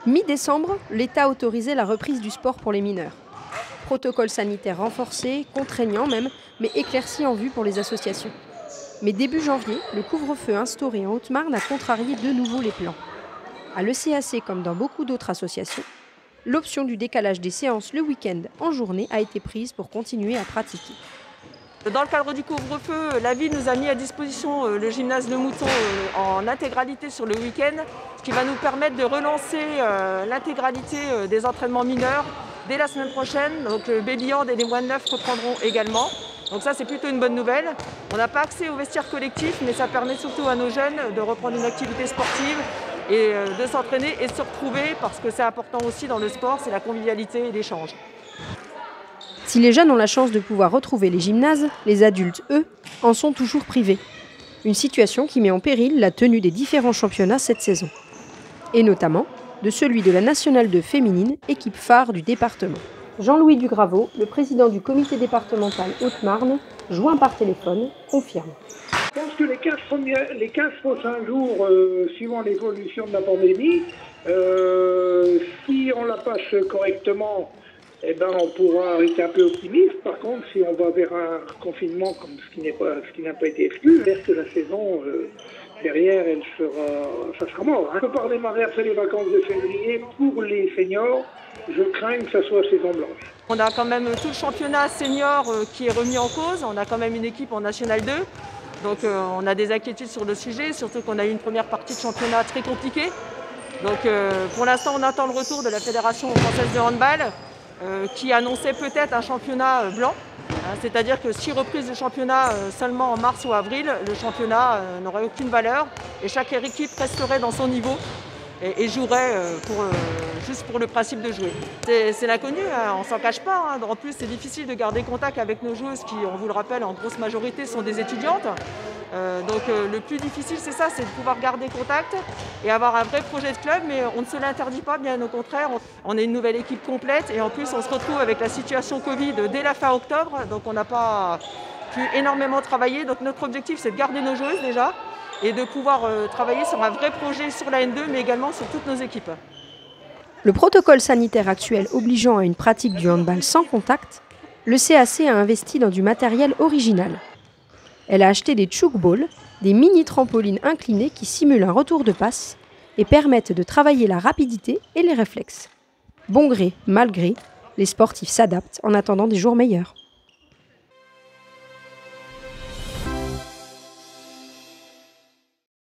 Mi-décembre, l'État autorisait la reprise du sport pour les mineurs. Protocole sanitaire renforcé, contraignant même, mais éclairci en vue pour les associations. Mais début janvier, le couvre-feu instauré en Haute-Marne a contrarié de nouveau les plans. À l'ECAC comme dans beaucoup d'autres associations, l'option du décalage des séances le week-end en journée a été prise pour continuer à pratiquer. Dans le cadre du couvre-feu, la ville nous a mis à disposition le gymnase Le Mouton en intégralité sur le week-end, ce qui va nous permettre de relancer l'intégralité des entraînements mineurs dès la semaine prochaine. Donc le baby hand et les moines neufs reprendront également. Donc ça, c'est plutôt une bonne nouvelle. On n'a pas accès au vestiaire collectif, mais ça permet surtout à nos jeunes de reprendre une activité sportive et de s'entraîner et de se retrouver, parce que c'est important aussi dans le sport, c'est la convivialité et l'échange. Si les jeunes ont la chance de pouvoir retrouver les gymnases, les adultes, eux, en sont toujours privés. Une situation qui met en péril la tenue des différents championnats cette saison. Et notamment de celui de la Nationale 2 féminine, équipe phare du département. Jean-Louis Dugraveau, le président du comité départemental Haute-Marne, joint par téléphone, confirme. Je pense que les 15 prochains jours, suivant l'évolution de la pandémie, si on la passe correctement, eh ben, on pourra rester un peu optimiste. Par contre, si on va vers un confinement comme ce qui n'a pas été exclu, que la saison derrière, ça sera mort. On peut pas redémarrer après les vacances de février pour les seniors. Je crains que ça soit saison blanche. On a quand même tout le championnat senior qui est remis en cause. On a quand même une équipe en National 2. Donc on a des inquiétudes sur le sujet, surtout qu'on a eu une première partie de championnat très compliquée. Donc pour l'instant, on attend le retour de la Fédération française de handball qui annonçait peut-être un championnat blanc. C'est-à-dire que si reprise de championnat seulement en mars ou avril, le championnat n'aurait aucune valeur et chaque équipe resterait dans son niveau et jouerait juste pour le principe de jouer. C'est l'inconnu, on ne s'en cache pas. En plus, c'est difficile de garder contact avec nos joueuses qui, on vous le rappelle, en grosse majorité sont des étudiantes. Donc le plus difficile, c'est ça, c'est de pouvoir garder contact et avoir un vrai projet de club, mais on ne se l'interdit pas, bien au contraire. On est une nouvelle équipe complète et en plus, on se retrouve avec la situation Covid dès la fin octobre, donc on n'a pas pu énormément travailler. Donc notre objectif, c'est de garder nos joueuses déjà et de pouvoir travailler sur un vrai projet sur la N2, mais également sur toutes nos équipes. Le protocole sanitaire actuel obligeant à une pratique du handball sans contact, le CAC a investi dans du matériel original. Elle a acheté des choke-balls, des mini-trampolines inclinées qui simulent un retour de passe et permettent de travailler la rapidité et les réflexes. Bon gré, mal gré, les sportifs s'adaptent en attendant des jours meilleurs.